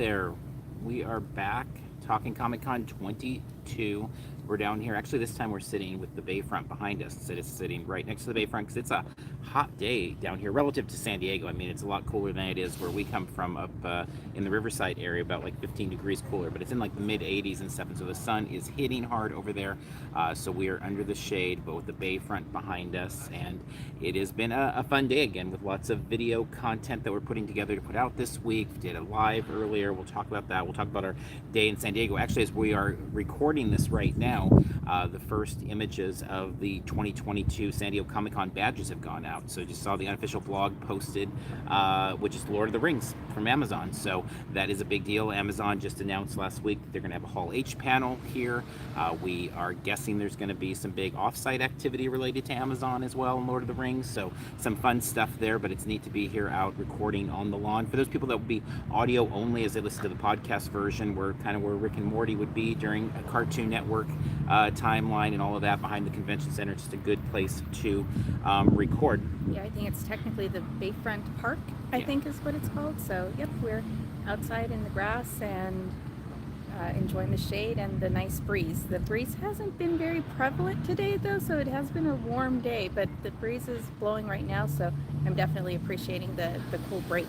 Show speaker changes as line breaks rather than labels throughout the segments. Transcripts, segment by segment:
There, we are back talking Comic Con 22. We're down here. Actually, this time we're sitting with the bayfront behind us. So it's sitting right next to the bayfront because it's a hot day down here relative to San Diego. I mean, it's a lot cooler than it is where we come from up in the Riverside area, about like 15 degrees cooler, but it's in like the mid 80s and stuff. And so the sun is hitting hard over there. So we are under the shade, but with the bayfront behind us. And it has been a fun day again with lots of video content that we're putting together to put out this week. We did a live earlier. We'll talk about that. We'll talk about our day in San Diego. Actually, as we are recording this right now, the first images of the 2022 San Diego Comic-Con badges have gone out. So just saw the unofficial blog posted, which is Lord of the Rings from Amazon. So that is a big deal. Amazon just announced last week that they're going to have a Hall H panel here. We are guessing there's going to be some big off-site activity related to Amazon as well in Lord of the Rings. So some fun stuff there, but it's neat to be here out recording on the lawn. For those people that will be audio only as they listen to the podcast version, we're kind of where Rick and Morty would be during a Cartoon Network timeline and all of that behind the convention center. Just a good place to record.
Yeah, I think it's technically the Bayfront Park, I think is what it's called. So, yep, we're outside in the grass and enjoying the shade and the nice breeze. The breeze hasn't been very prevalent today, though, so it has been a warm day, but the breeze is blowing right now, so I'm definitely appreciating the cool break.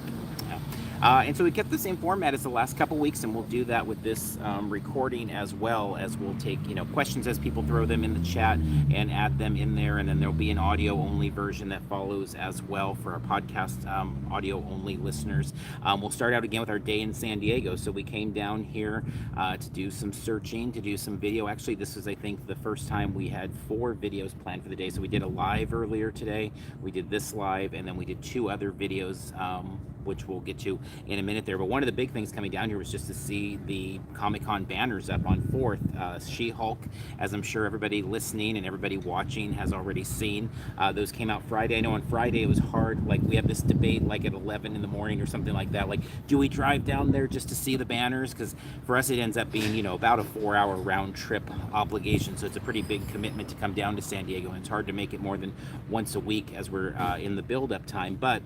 Yeah. And so we kept the same format as the last couple weeks, and we'll do that with this recording as well, as we'll take questions as people throw them in the chat and add them in there, and then there'll be an audio only version that follows as well for our podcast audio only listeners. We'll start out again with our day in San Diego. So we came down here to do some searching, to do some video. Actually, this was, I think, the first time we had 4 videos planned for the day. So we did a live earlier today, we did this live, and then we did 2 other videos which we'll get to in a minute there. But one of the big things coming down here was just to see the Comic-Con banners up on 4th. She-Hulk, as I'm sure everybody listening and everybody watching has already seen. Those came out Friday. I know on Friday it was hard. Like, we had this debate like at 11 in the morning or something like that. Like, do we drive down there just to see the banners? Because for us it ends up being, about a 4-hour round trip obligation. So it's a pretty big commitment to come down to San Diego. And it's hard to make it more than once a week as we're in the build-up time. But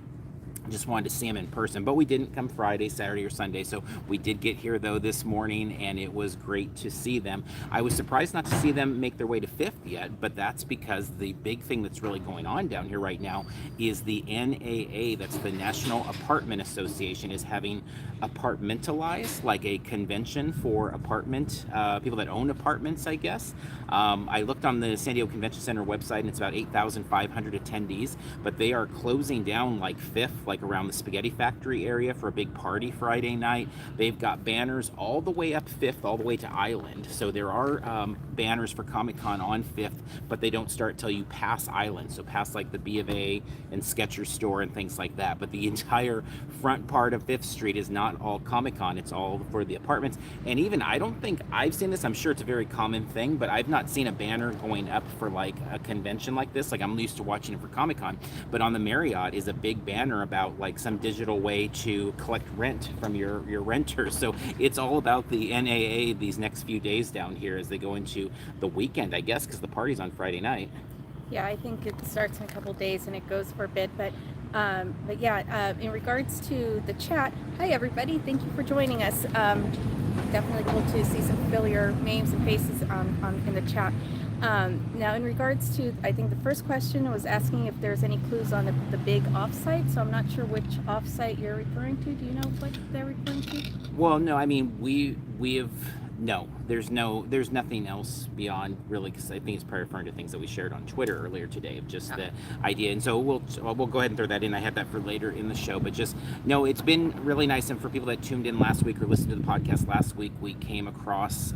just wanted to see them in person, but we didn't come Friday, Saturday, or Sunday. So we did get here though this morning, and it was great to see them. I was surprised not to see them make their way to 5th yet, but that's because the big thing that's really going on down here right now is the NAA, that's the National Apartment Association, is having apartmentalized, like a convention for apartment people that own apartments, I guess. I looked on the San Diego Convention Center website, and it's about 8,500 attendees, but they are closing down like 5th, like around the Spaghetti Factory area for a big party Friday night. They've got banners all the way up 5th, all the way to Island. So there are banners for Comic-Con on 5th, but they don't start till you pass Island. So past like the B of A and Skechers store and things like that. But the entire front part of 5th Street is not all Comic-Con. It's all for the apartments. And even, I don't think I've seen this. I'm sure it's a very common thing, but I've not seen a banner going up for like a convention like this. Like, I'm used to watching it for Comic-Con, but on the Marriott is a big banner about like some digital way to collect rent from your renters. So it's all about the NAA these next few days down here as they go into the weekend, I guess, because the party's on Friday night.
Yeah, I think it starts in a couple days and it goes for a bit, but yeah, in regards to the chat, hi everybody, thank you for joining us. Definitely cool to see some familiar names and faces in the chat. Now, in regards to, I think the first question was asking if there's any clues on the big offsite, so I'm not sure which offsite you're referring to. Do you know what they're referring to?
Well, no, I mean, we have, no, there's nothing else beyond, really, because I think it's probably referring to things that we shared on Twitter earlier today of just the idea. And so we'll go ahead and throw that in. I have that for later in the show, but just, no, it's been really nice. And for people that tuned in last week or listened to the podcast last week, we came across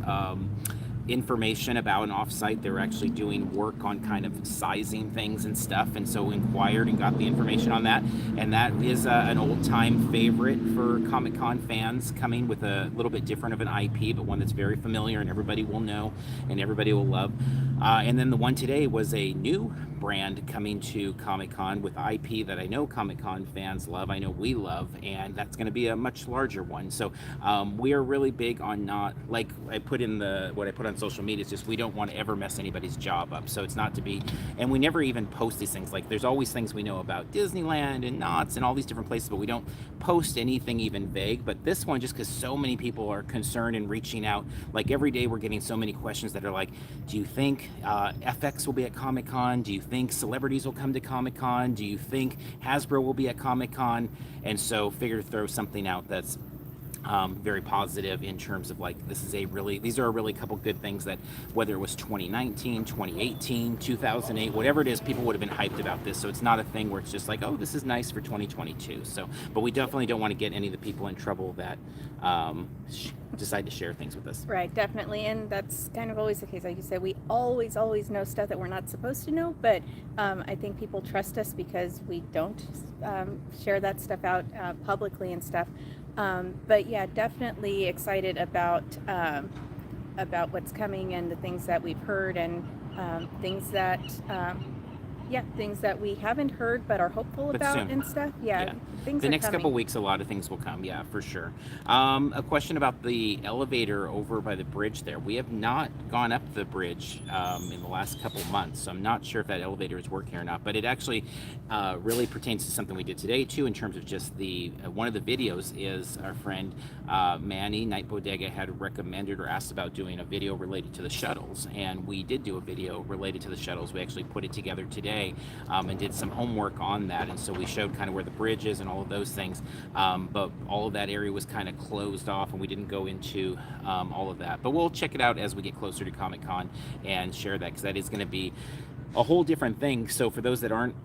information about an offsite. They were actually doing work on kind of sizing things and stuff, and so inquired and got the information on that. And that is an old-time favorite for Comic-Con fans, coming with a little bit different of an IP, but one that's very familiar and everybody will know and everybody will love. And then the one today was a new brand coming to Comic-Con with IP that I know Comic-Con fans love, I know we love, and that's going to be a much larger one. So we are really big on not, like I put in what I put on social media, is just we don't want to ever mess anybody's job up. So it's not to be, and we never even post these things. Like there's always things we know about Disneyland and Knott's and all these different places, but we don't post anything even vague. But this one, just because so many people are concerned and reaching out, like every day we're getting so many questions that are like, do you think FX will be at Comic-Con? Do you think celebrities will come to Comic-Con? Do you think Hasbro will be at Comic-Con? And so figure to throw something out that's very positive in terms of like, these are a really couple good things that whether it was 2019, 2018, 2008, whatever it is, people would have been hyped about this. So it's not a thing where it's just like, oh, this is nice for 2022. So, but we definitely don't want to get any of the people in trouble that decide to share things with us.
Right, definitely. And that's kind of always the case. Like you said, we always know stuff that we're not supposed to know, but I think people trust us because we don't share that stuff out publicly and stuff. But yeah, definitely excited about what's coming and the things that we've heard and things that we haven't heard but are hopeful
But
about
soon.
and stuff. Yeah. Things
The
are
next
coming.
couple weeks, a lot of things will come. Yeah, for sure. A question about the elevator over by the bridge there. We have not gone up the bridge in the last couple months, so I'm not sure if that elevator is working or not. But it actually really pertains to something we did today too, in terms of just one of the videos is our friend Manny Night Bodega had recommended or asked about doing a video related to the shuttles, and we did do a video related to the shuttles. We actually put it together today and did some homework on that, and so we showed kind of where the bridge is and all of those things, but all of that area was kind of closed off and we didn't go into all of that. But we'll check it out as we get closer to Comic-Con and share that, because that is going to be a whole different thing. So for those that aren't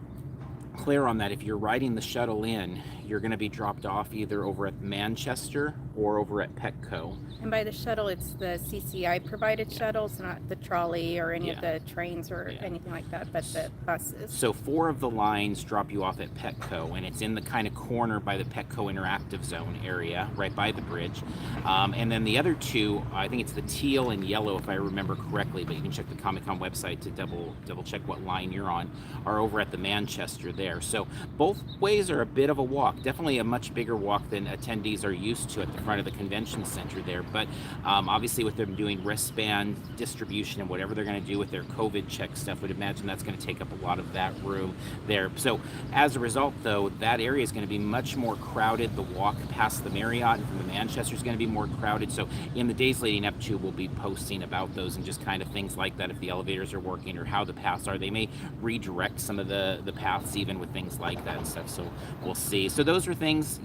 clear on that, if you're riding the shuttle in, you're going to be dropped off either over at Manchester or over at Petco.
And by the shuttle, it's the CCI provided shuttles, not the trolley or any of the trains or anything like that, but the buses.
So 4 of the lines drop you off at Petco, and it's in the kind of corner by the Petco Interactive Zone area, right by the bridge. And then the other 2, I think it's the teal and yellow, if I remember correctly, but you can check the Comic-Con website to double check what line you're on, are over at the Manchester there. So both ways are a bit of a walk, definitely a much bigger walk than attendees are used to at the front of the convention center there. But obviously with them doing wristband distribution and whatever they're going to do with their COVID check stuff, would imagine that's going to take up a lot of that room there. So as a result, though, that area is going to be much more crowded. The walk past the Marriott and from the Manchester is going to be more crowded. So in the days leading up to, we'll be posting about those and just kind of things like that, if the elevators are working or how the paths are. They may redirect some of the paths even with things like that and stuff. So we'll see. So those are things,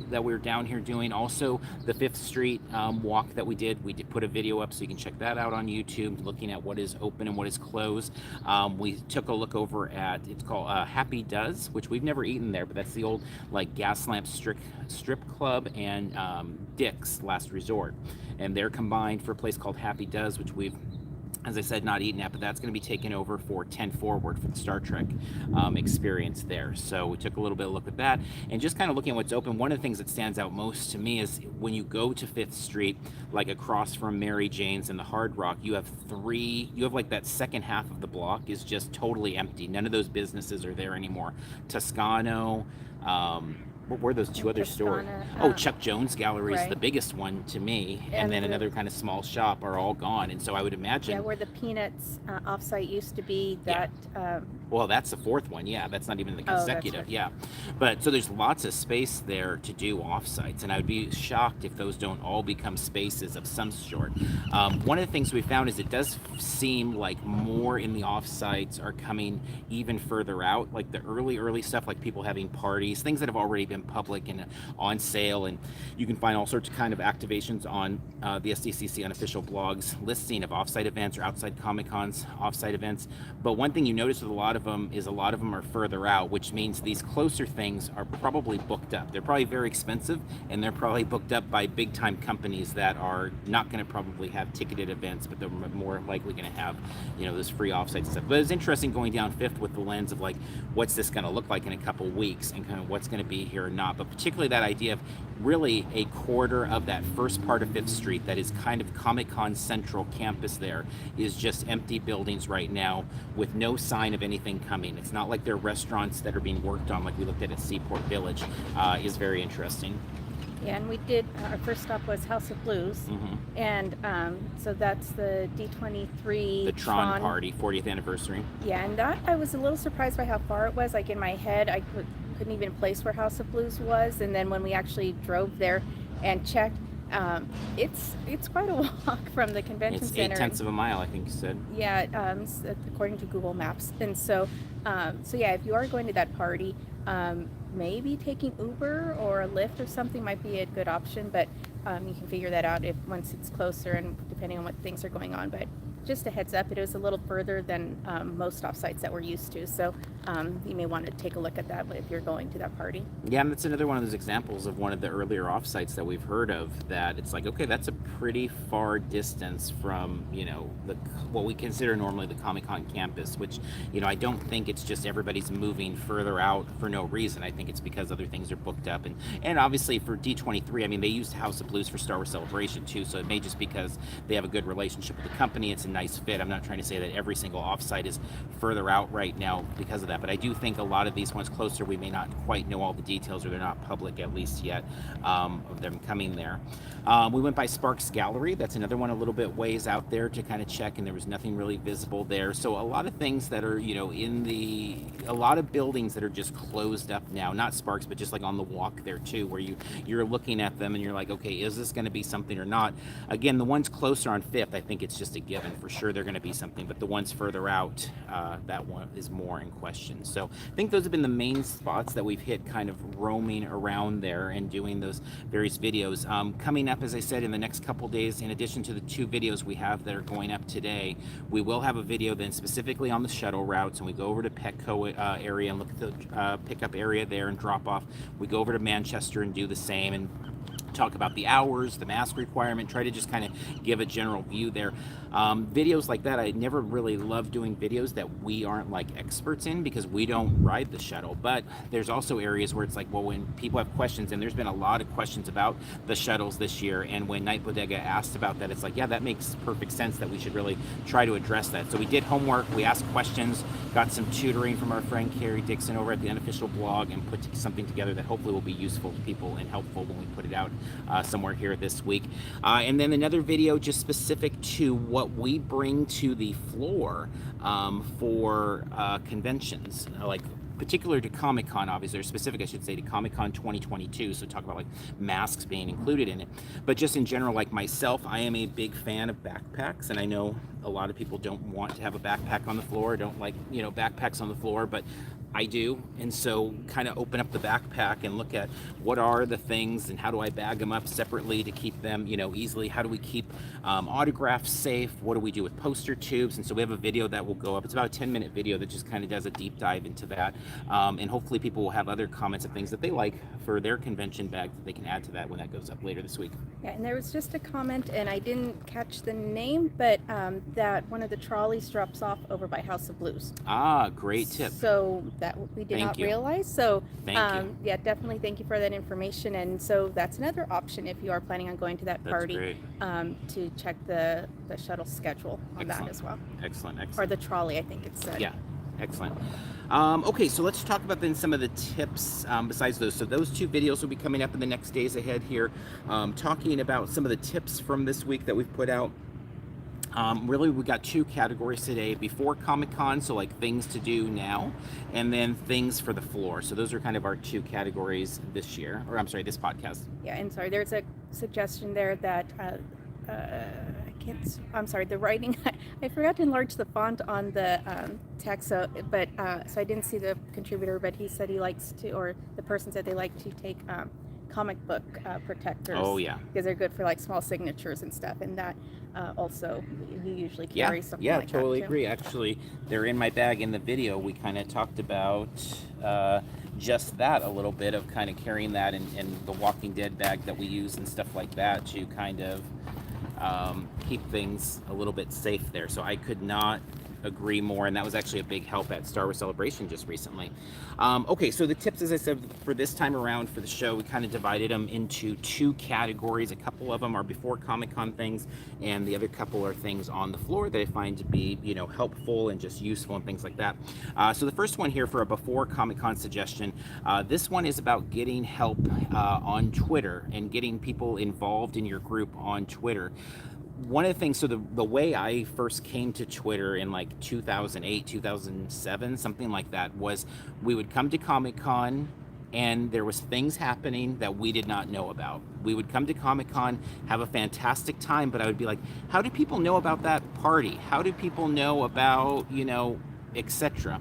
that we're down here doing. Also, the 5th Street walk that we did put a video up, so you can check that out on YouTube, looking at what is open and what is closed. We took a look over at, it's called Happy Does, which we've never eaten there, but that's the old like Gaslamp strip club and Dick's Last Resort, and they're combined for a place called Happy Does, which we've, as I said, not eaten at, but that's going to be taken over for 10 Forward for the Star Trek experience there. So we took a little bit of a look at that, and just kind of looking at what's open. One of the things that stands out most to me is when you go to 5th Street, like across from Mary Jane's and the Hard Rock, you have like that second half of the block is just totally empty. None of those businesses are there anymore. Toscano, what were those 2 other stores? Chuck Jones Gallery is the biggest one to me, and then another kind of small shop are all gone. And so I would imagine,
where the Peanuts offsite used to be, that
well, that's the 4th one. Yeah, that's not even the consecutive. But so there's lots of space there to do offsites, and I would be shocked if those don't all become spaces of some sort. One of the things we found is it does seem like more in the offsites are coming even further out, like the early stuff, like people having parties, things that have already been public and on sale, and you can find all sorts of kind of activations on the SDCC unofficial blogs listing of offsite events or outside Comic-Con's offsite events. But one thing you notice with a lot of them is a lot of them are further out, which means these closer things are probably booked up. They're probably very expensive, and they're probably booked up by big time companies that are not going to probably have ticketed events, but they're more likely going to have those free offsite stuff. But it's interesting going down 5th with the lens of like, what's this going to look like in a couple weeks, and kind of what's going to be here or not. But particularly that idea of really a quarter of that first part of 5th Street that is kind of Comic-Con Central campus there is just empty buildings right now with no sign of anything coming. It's not like there are restaurants that are being worked on like we looked at Seaport Village. Is very interesting.
Yeah, and we did, our first stop was House of Blues, and so that's the D23
The Tron party, 40th anniversary.
Yeah, and that I was a little surprised by how far it was. Like in my head, I couldn't even place where House of Blues was, and then when we actually drove there and checked, it's quite a walk from the convention center.
It's 8/10 of a mile, I think you said.
Yeah, according to Google Maps. And so yeah, if you are going to that party, maybe taking Uber or a Lyft or something might be a good option, but you can figure that out once it's closer and depending on what things are going on. But just a heads up, it is a little further than most offsites that we're used to, so you may want to take a look at that if you're going to that party.
Yeah, and that's another one of those examples of one of the earlier offsites that we've heard of, that it's like, okay, that's a pretty far distance from, what we consider normally the Comic-Con campus, which, I don't think it's just everybody's moving further out for no reason. I think it's because other things are booked up, and obviously for D23, I mean, they used House of Blues for Star Wars Celebration too, so it may just because they have a good relationship with the company, it's a nice fit. I'm not trying to say that every single offsite is further out right now because of that, but I do think a lot of these ones closer, we may not quite know all the details, or they're not public at least yet, of them coming there. We went by Sparks Gallery. That's another one a little bit ways out there to kind of check, and there was nothing really visible there. So a lot of things that are, a lot of buildings that are just closed up now, not Sparks, but just like on the walk there too, where you're looking at them and you're like, okay, is this going to be something or not? Again, the ones closer on 5th, I think it's just a given. For sure they're going to be something, but the ones further out, that one is more in question. So I think those have been the main spots that we've hit kind of roaming around there and doing those various videos. Coming up, as I said, in the next couple days, in addition to the 2 videos we have that are going up today, we will have a video then specifically on the shuttle routes, and we go over to Petco area and look at the pickup area there and drop off. We go over to Manchester and do the same, and talk about the hours, the mask requirement, try to just kind of give a general view there. Videos like that, I never really love doing videos that we aren't like experts in, because we don't ride the shuttle. But there's also areas where it's like, well, when people have questions, and there's been a lot of questions about the shuttles this year, and when Night Bodega asked about that, it's like, yeah, that makes perfect sense that we should really try to address that. So we did homework, we asked questions, got some tutoring from our friend Carrie Dixon over at the Unofficial blog, and put something together that hopefully will be useful to people and helpful when we put it out somewhere here this week. And then another video just specific to what we bring to the floor for conventions, like particular to Comic-Con, obviously, or specific, I should say, to Comic-Con 2022, so talk about like masks being included in it. But just in general, like myself, I am a big fan of backpacks, and I know a lot of people don't want to have a backpack on the floor, don't like, backpacks on the floor, but I do. And so kind of open up the backpack and look at what are the things and how do I bag them up separately to keep them, easily. How do we keep autographs safe? What do we do with poster tubes? And so we have a video that will go up. It's about a 10-minute video that just kind of does a deep dive into that. And hopefully people will have other comments of things that they like for their convention bag that they can add to that when that goes up later this week.
Yeah, and there was just a comment, and I didn't catch the name, but that one of the trolleys drops off over by House of Blues.
Ah, great tip.
So that we did not realize. So yeah, definitely thank you for that information. And so that's another option if you are planning on going to that party, to check the shuttle schedule on that as well.
Excellent.
Or the trolley, I think it said.
Yeah, excellent. Okay, so let's talk about then some of the tips besides those. So those 2 videos will be coming up in the next days ahead here, talking about some of the tips from this week that we've put out. Really, we got 2 categories today: before Comic-Con, so like things to do now, and then things for the floor. So those are kind of our 2 categories this year, or I'm sorry, this podcast.
Yeah, and sorry, there's a suggestion there that I'm sorry, the writing, I forgot to enlarge the font on the text, so I didn't see the contributor, but he said he likes to, or the person said they like to take comic book protectors.
Oh yeah,
because they're good for like small signatures and stuff, and that also you usually carry something like that.
Yeah, totally agree. Actually, they're in my bag in the video. We kind of talked about just that a little bit, of kind of carrying that in the Walking Dead bag that we use and stuff like that to kind of keep things a little bit safe there. So I could not agree more, and that was actually a big help at Star Wars Celebration just recently. Okay, so the tips, as I said, for this time around for the show, we kind of divided them into 2 categories. A couple of them are before Comic-Con things, and the other couple are things on the floor that I find to be, helpful and just useful and things like that. So the first one here for a before Comic-Con suggestion, this one is about getting help on Twitter and getting people involved in your group on Twitter. One of the things, so the way I first came to Twitter in like 2008, 2007, something like that, was we would come to Comic-Con and there was things happening that we did not know about. We would come to Comic-Con, have a fantastic time, but I would be like, how do people know about that party? How do people know about, etc.?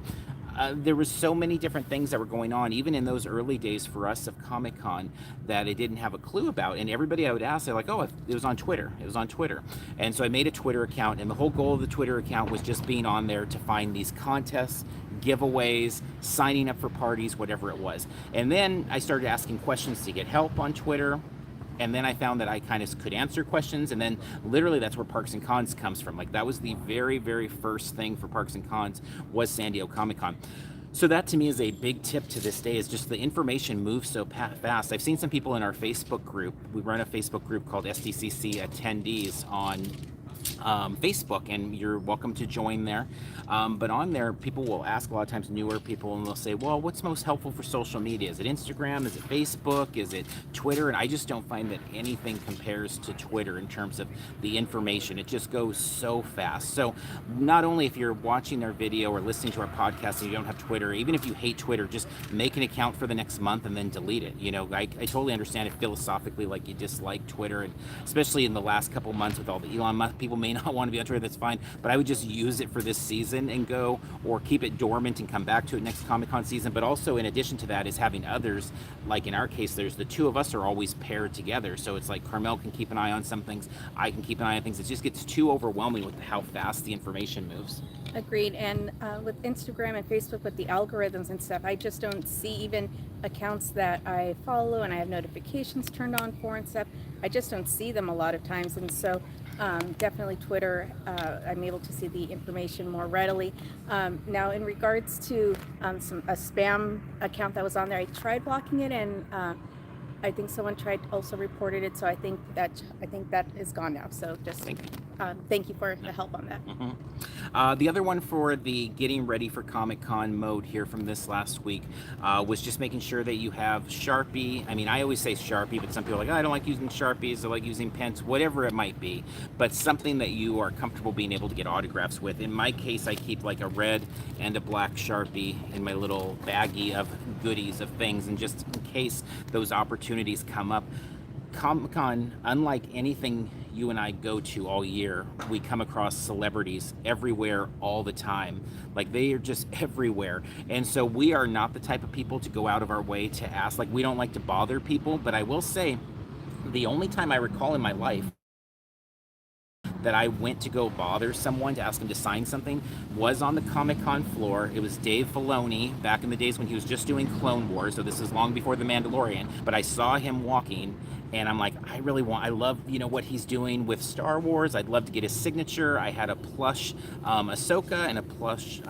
There was so many different things that were going on, even in those early days for us of Comic-Con, that I didn't have a clue about. And everybody I would ask, they're like, oh, it was on Twitter. It was on Twitter. And so I made a Twitter account, and the whole goal of the Twitter account was just being on there to find these contests, giveaways, signing up for parties, whatever it was. And then I started asking questions to get help on Twitter. And then I found that I kind of could answer questions, and then literally that's where Parks and Cons comes from. Like, that was the very, very first thing for Parks and Cons, was San Diego Comic-Con. So that to me is a big tip to this day, is just the information moves so fast. I've seen some people in our Facebook group. We run a Facebook group called SDCC attendees on Facebook, and you're welcome to join there. But on there, people will ask, a lot of times newer people, and they'll say, well, what's most helpful for social media? Is it Instagram? Is it Facebook? Is it Twitter? And I just don't find that anything compares to Twitter in terms of the information. It just goes so fast. So not only if you're watching our video or listening to our podcast and you don't have Twitter, even if you hate Twitter, just make an account for the next month and then delete it. I totally understand it philosophically, like you dislike Twitter, and especially in the last couple months with all the Elon Musk, people may not want to be on Twitter, that's fine, but I would just use it for this season and go, or keep it dormant and come back to it next Comic-Con season. But also, in addition to that, is having others, like in our case, there's the 2 of us are always paired together, so it's like Carmel can keep an eye on some things, I can keep an eye on things. It just gets too overwhelming with how fast the information moves.
Agreed. And with Instagram and Facebook, with the algorithms and stuff, I just don't see even accounts that I follow and I have notifications turned on for and stuff. I just don't see them a lot of times. And so definitely Twitter, I'm able to see the information more readily. Now, in regards to a spam account that was on there, I tried blocking it, and I think someone also reported it. So I think that is gone now. So just thank you for the help on that.
Mm-hmm. The other one for the getting ready for Comic-Con mode here from this last week was just making sure that you have Sharpie. I mean, I always say Sharpie, but some people are like, oh, I don't like using Sharpies, I like using pens, whatever it might be. But something that you are comfortable being able to get autographs with. In my case, I keep like a red and a black Sharpie in my little baggie of goodies of things, and just in case those opportunities come up. Comic-Con, unlike anything you and I go to all year, we come across celebrities everywhere all the time. Like, they are just everywhere. And so we are not the type of people to go out of our way to ask. Like, we don't like to bother people, but I will say the only time I recall in my life that I went to go bother someone to ask him to sign something was on the Comic-Con floor. It was Dave Filoni back in the days when he was just doing Clone Wars, so this is long before The Mandalorian, but I saw him walking, and I'm like, I love, what he's doing with Star Wars. I'd love to get his signature. I had a plush Ahsoka and a plush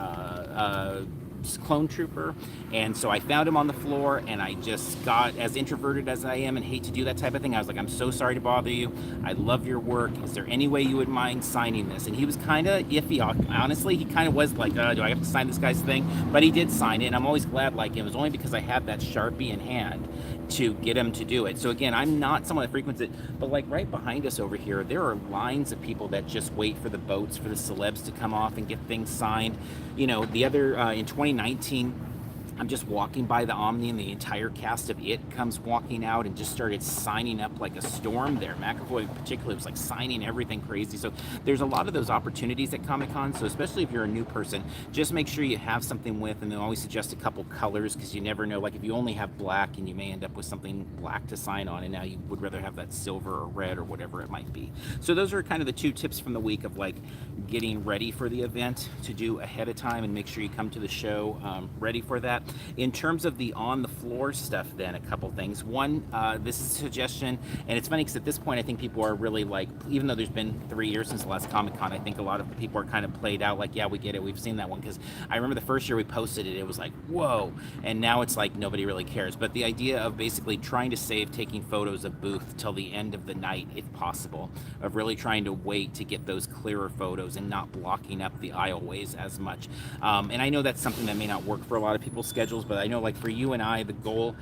clone trooper, and so I found him on the floor, and I just got, as introverted as I am and hate to do that type of thing, I was like, I'm so sorry to bother you, I love your work, is there any way you would mind signing this? And he was kind of iffy, honestly. He kind of was like, do I have to sign this guy's thing? But he did sign it, and I'm always glad, like, it was only because I had that Sharpie in hand to get him to do it. So again, I'm not someone that frequents it, but like right behind us over here, there are lines of people that just wait for the boats, for the celebs to come off and get things signed. The other, in 2019, I'm just walking by the Omni, and the entire cast of It comes walking out and just started signing up like a storm there. McAvoy in particular was like signing everything crazy. So there's a lot of those opportunities at Comic-Con. So especially if you're a new person, just make sure you have something with, and they'll always suggest a couple colors, because you never know. Like, if you only have black, and you may end up with something black to sign on, and now you would rather have that silver or red or whatever it might be. So those are kind of the 2 tips from the week of like getting ready for the event to do ahead of time, and make sure you come to the show ready for that. In terms of the on the floor stuff, then a couple things. One, this is a suggestion, and it's funny because at this point I think people are really like, even though there's been 3 years since the last Comic-Con, I think a lot of the people are kind of played out like, yeah, we get it, we've seen that one. Because I remember the first year we posted it, it was like, whoa, and now it's like nobody really cares. But the idea of basically trying to save taking photos of booth till the end of the night if possible, of really trying to wait to get those clearer photos and not blocking up the aisleways as much. And I know that's something that may not work for a lot of people's schedules, but I know like for you and I, the goal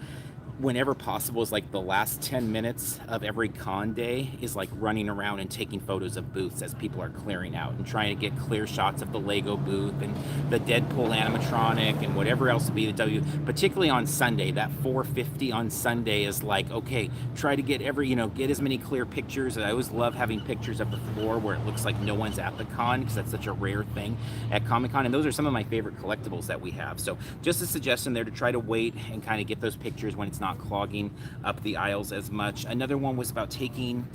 whenever possible is like the last 10 minutes of every con day is like running around and taking photos of booths as people are clearing out and trying to get clear shots of the Lego booth and the Deadpool animatronic and whatever else would be the W, particularly on Sunday. That 4:50 on Sunday is like, okay, try to get get as many clear pictures. I always love having pictures of the floor where it looks like no one's at the con, because that's such a rare thing at Comic-Con, and those are some of my favorite collectibles that we have. So just a suggestion there to try to wait and kind of get those pictures when it's not clogging up the aisles as much. Another one was about taking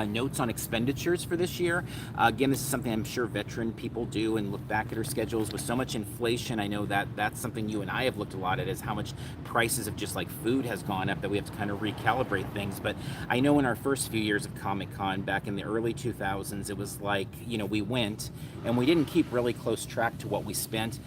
notes on expenditures for this year. Again, this is something I'm sure veteran people do and look back at our schedules. With so much inflation, I know that that's something you and I have looked a lot at, is how much prices of just like food has gone up, that we have to kind of recalibrate things. But I know in our first few years of Comic-Con back in the early 2000s, it was like, we went and we didn't keep really close track to what we spent.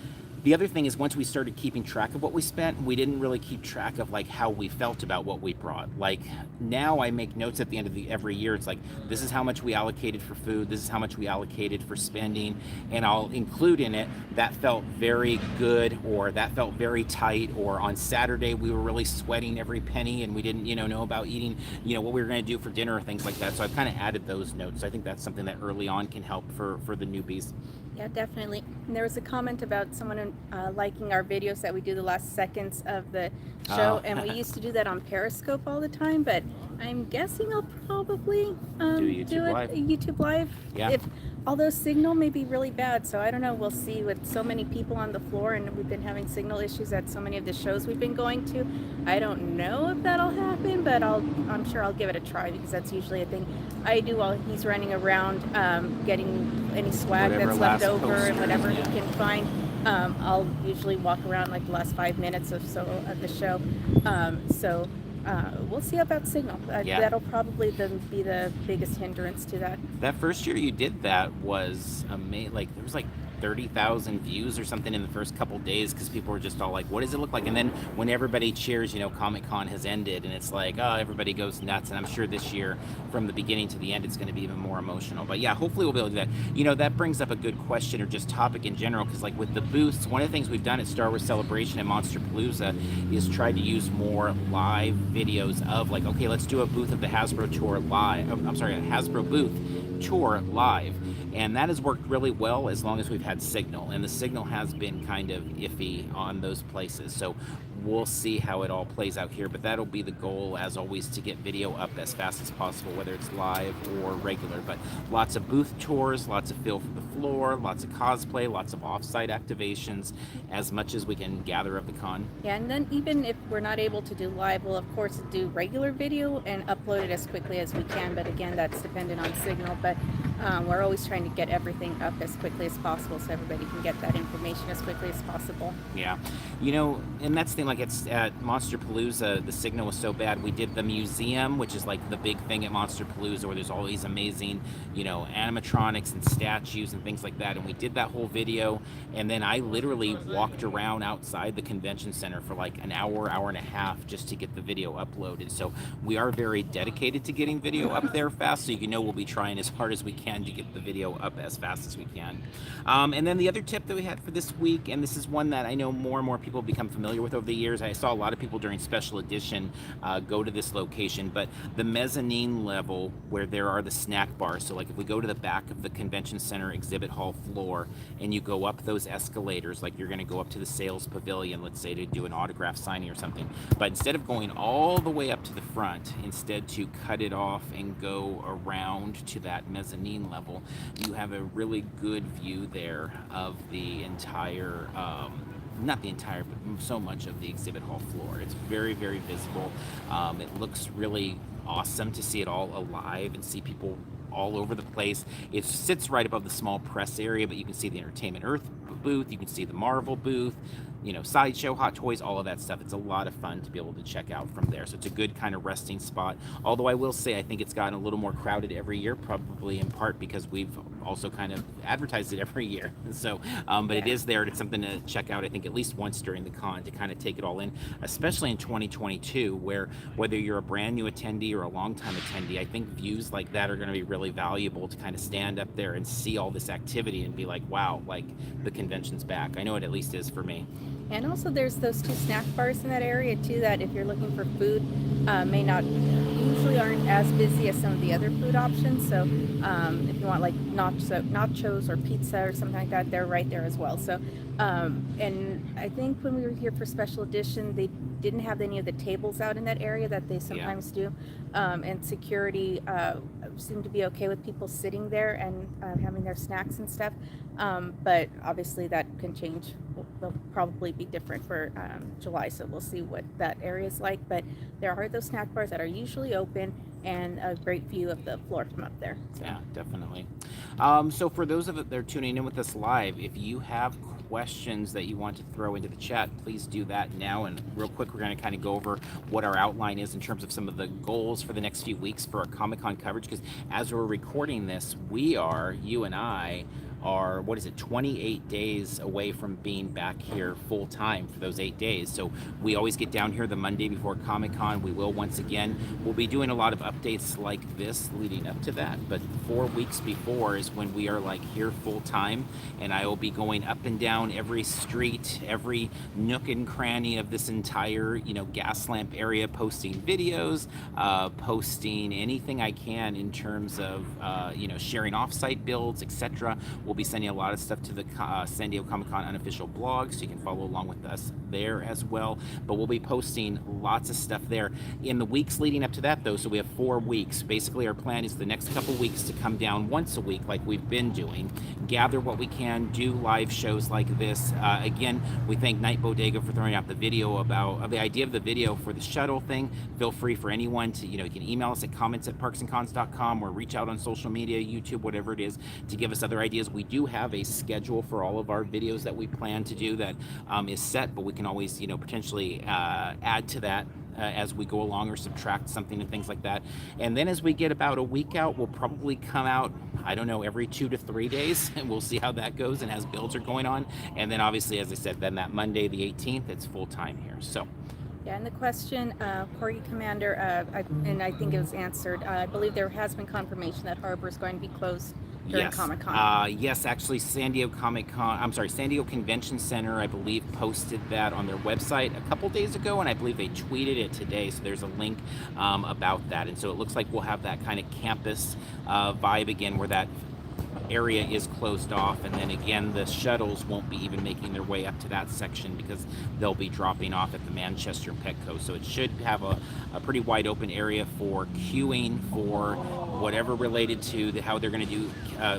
The other thing is, once we started keeping track of what we spent, we didn't really keep track of like how we felt about what we brought. Like now I make notes at the end of every year. It's like, this is how much we allocated for food, this is how much we allocated for spending, and I'll include in it, that felt very good, or that felt very tight, or on Saturday we were really sweating every penny and we didn't know about eating what we were going to do for dinner or things like that. So I've kind of added those notes. I think that's something that early on can help for the newbies.
Yeah, definitely. And there was a comment about someone liking our videos that we do the last seconds of the show, and we used to do that on Periscope all the time, but I'm guessing I'll probably do it
Live.
YouTube Live.
Yeah.
Although signal may be really bad, so I don't know. We'll see. With so many people on the floor, and we've been having signal issues at so many of the shows we've been going to, I don't know if that'll happen, but I'm sure I'll give it a try, because that's usually a thing I do while he's running around getting any swag
Whatever
that's left
last
over
poster,
and whatever
yeah.
he can find. I'll usually walk around like the last 5 minutes or so of the show. We'll see about signal.
Yeah.
That'll probably be the biggest hindrance to that.
That first year you did that was amazing. Like there was like 30,000 views or something in the first couple days, because people were just all like, what does it look like? And then when everybody cheers, Comic-Con has ended, and it's like, oh, everybody goes nuts. And I'm sure this year, from the beginning to the end, it's going to be even more emotional. But yeah, hopefully we'll be able to do that. That brings up a good question, or just topic in general, because like with the booths, one of the things we've done at Star Wars Celebration and Monsterpalooza is try to use more live videos of like, okay, let's do a booth of the Hasbro tour live. A Hasbro booth tour live. And that has worked really well as long as we've had signal. And the signal has been kind of iffy on those places. So we'll see how it all plays out here. But that'll be the goal, as always, to get video up as fast as possible, whether it's live or regular. But lots of booth tours, lots of feel for the floor, lots of cosplay, lots of off-site activations, as much as we can gather of the con.
Yeah, and then even if we're not able to do live, we'll of course do regular video and upload it as quickly as we can. But again, that's dependent on signal. But we're always trying to get everything up as quickly as possible, so everybody can get that information as quickly as possible.
Yeah, and that's the thing, like it's at Monsterpalooza, the signal was so bad. We did the museum, which is like the big thing at Monsterpalooza, where there's all these amazing, animatronics and statues and things like that. And we did that whole video, and then I literally walked around outside the convention center for like an hour and a half just to get the video uploaded. So we are very dedicated to getting video up there fast, so we'll be trying as hard as we can to get the video up as fast as we can. And then the other tip that we had for this week, and this is one that I know more and more people become familiar with over the years. I saw a lot of people during special edition go to this location, but the mezzanine level where there are the snack bars. So like if we go to the back of the convention center exhibit hall floor and you go up those escalators, like you're going to go up to the sales pavilion, let's say, to do an autograph signing or something. But instead of going all the way up to the front, instead to cut it off and go around to that mezzanine level, you have a really good view there of the entire not the entire, but so much of the exhibit hall floor. It's very, very visible. It looks really awesome to see it all alive and see people all over the place. It sits right above the small press area, but you can see the Entertainment Earth booth, you can see the Marvel booth, sideshow, hot toys, all of that stuff. It's a lot of fun to be able to check out from there. So it's a good kind of resting spot. Although I will say, I think it's gotten a little more crowded every year, probably in part because we've also kind of advertised it every year. So, but it is there. It's something to check out, I think, at least once during the con to kind of take it all in, especially in 2022, where whether you're a brand new attendee or a long-time attendee, I think views like that are going to be really valuable to kind of stand up there and see all this activity and be like, wow, like the convention's back. I know it at least is for me.
And also there's those 2 snack bars in that area too, that if you're looking for food, usually aren't as busy as some of the other food options. So if you want like nachos or pizza or something like that, they're right there as well. So and I think when we were here for special edition, they didn't have any of the tables out in that area that they sometimes do. And security seemed to be okay with people sitting there and having their snacks and stuff. But obviously that can change. They'll probably be different for July, so we'll see what that area is like. But there are those snack bars that are usually open, and a great view of the floor from up there. So.
Yeah, definitely. So for those of you that are tuning in with us live, if you have questions that you want to throw into the chat, please do that now. And real quick, we're going to kind of go over what our outline is in terms of some of the goals for the next few weeks for our Comic-Con coverage, because as we're recording this, you and I are 28 days away from being back here full time for those 8 days. So we always get down here the Monday before Comic-Con. We will once again, we'll be doing a lot of updates like this leading up to that, but 4 weeks before is when we are like here full time, and I will be going up and down every street, every nook and cranny of this entire gas lamp area, posting videos, posting anything I can in terms of sharing offsite builds, etc. We'll be sending a lot of stuff to the San Diego Comic-Con unofficial blog, so you can follow along with us there as well. But we'll be posting lots of stuff there in the weeks leading up to that, though. So we have 4 weeks. Basically, our plan is the next couple weeks to come down once a week like we've been doing, gather what we can, do live shows like this. Again, we thank Night Bodega for throwing out the video about the idea of the video for the shuttle thing. Feel free for anyone to, you can email us at comments@parksandcons.com or reach out on social media, YouTube, whatever it is, to give us other ideas. We do have a schedule for all of our videos that we plan to do that is set, but we can always, potentially add to that as we go along, or subtract something and things like that. And then as we get about a week out, we'll probably come out, I don't know, every 2 to 3 days, and we'll see how that goes and as builds are going on. And then obviously, as I said, then that Monday the 18th, it's full time here. So
yeah, and the question, Corey Commander, and I think it was answered. I believe there has been confirmation that Harbor is going to be closed during Comic-Con.
Yes, actually, San Diego Convention Center, I believe, posted that on their website a couple days ago, and I believe they tweeted it today, so there's a link about that. And so it looks like we'll have that kind of campus vibe again, where that area is closed off, and then again the shuttles won't be even making their way up to that section because they'll be dropping off at the Manchester and Petco. So it should have a pretty wide open area for queuing for whatever related to how they're going to do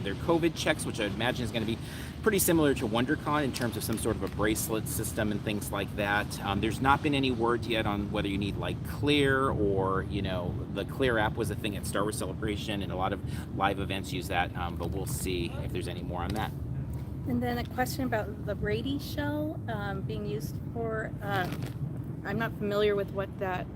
their COVID checks, which I imagine is going to be pretty similar to WonderCon in terms of some sort of a bracelet system and things like that. There's not been any word yet on whether you need like Clear or, the Clear app was a thing at Star Wars Celebration, and a lot of live events use that, but we'll see if there's any more on that.
And then a question about the Brady shell being used for, I'm not familiar with what that,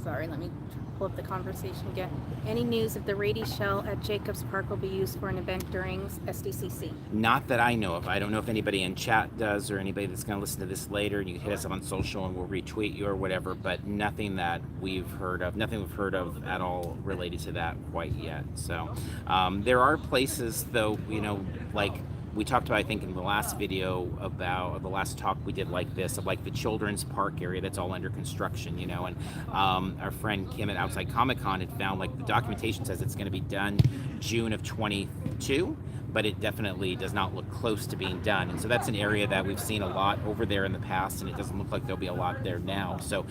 sorry, let me pull up the conversation again. Any news if the Rady shell at Jacobs Park will be used for an event during SDCC?
Not that I know of. I don't know if anybody in chat does, or anybody that's going to listen to this later, and you can hit us up on social and we'll retweet you or whatever, but nothing that we've heard of, at all related to that quite yet. So there are places, though, like we talked about, I think, in the last video about the last talk we did like this, of like the children's park area that's all under construction, and our friend Kim at Outside Comic-Con had found, like, the documentation says it's going to be done June of 22, but it definitely does not look close to being done. And so that's an area that we've seen a lot over there in the past, and it doesn't look like there'll be a lot there now. So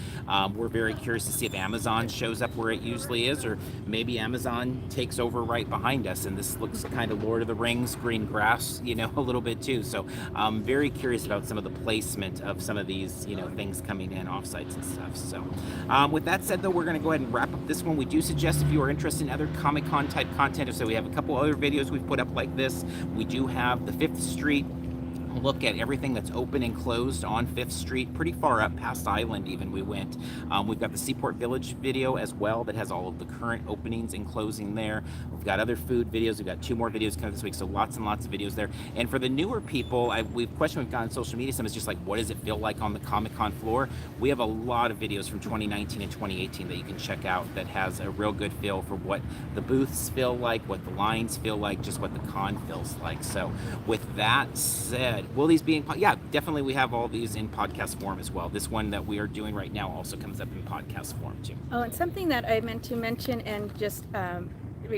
we're very curious to see if Amazon shows up where it usually is, or maybe Amazon takes over right behind us, and this looks kind of Lord of the Rings, green grass, a little bit too. So I'm very curious about some of the placement of some of these, things coming in offsites and stuff. So with that said, though, we're going to go ahead and wrap up this one. We do suggest, if you are interested in other Comic-Con type content, so we have a couple other videos we've put up like this. We do have the 5th Street look at everything that's open and closed on 5th Street, pretty far up past Island even we went. We've got the Seaport Village video as well that has all of the current openings and closing there. We've got other food videos. We've got 2 more videos coming this week, so lots and lots of videos there. And for the newer people, question we've got on social media, some is just like, what does it feel like on the Comic-Con floor? We have a lot of videos from 2019 and 2018 that you can check out that has a real good feel for what the booths feel like, what the lines feel like, just what the con feels like. So with that said, will these be in yeah, definitely we have all these in podcast form as well. This one that we are doing right now also comes up in podcast form too.
Oh, and something that I meant to mention, and just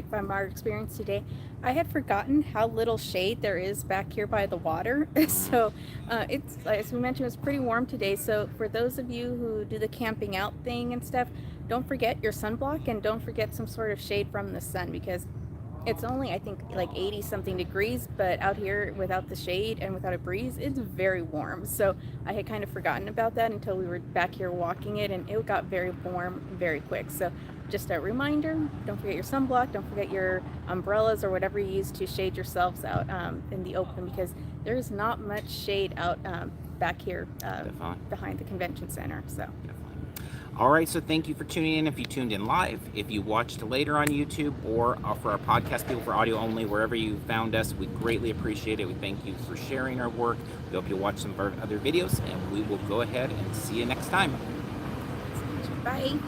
from our experience today, I had forgotten how little shade there is back here by the water. So it's, as we mentioned, it's pretty warm today. So for those of you who do the camping out thing and stuff, don't forget your sunblock, and don't forget some sort of shade from the sun, because it's only, I think, like 80 something degrees, but out here without the shade and without a breeze, it's very warm. So I had kind of forgotten about that until we were back here walking it, and it got very warm very quick. So just a reminder, don't forget your sunblock, don't forget your umbrellas or whatever you use to shade yourselves out in the open, because there's not much shade out back here behind the convention center. So.
All right, so thank you for tuning in. If you tuned in live, if you watched later on YouTube, or for our podcast people for audio only, wherever you found us, we greatly appreciate it. We thank you for sharing our work. We hope you watch some of our other videos, and we will go ahead and see you next time.
Bye.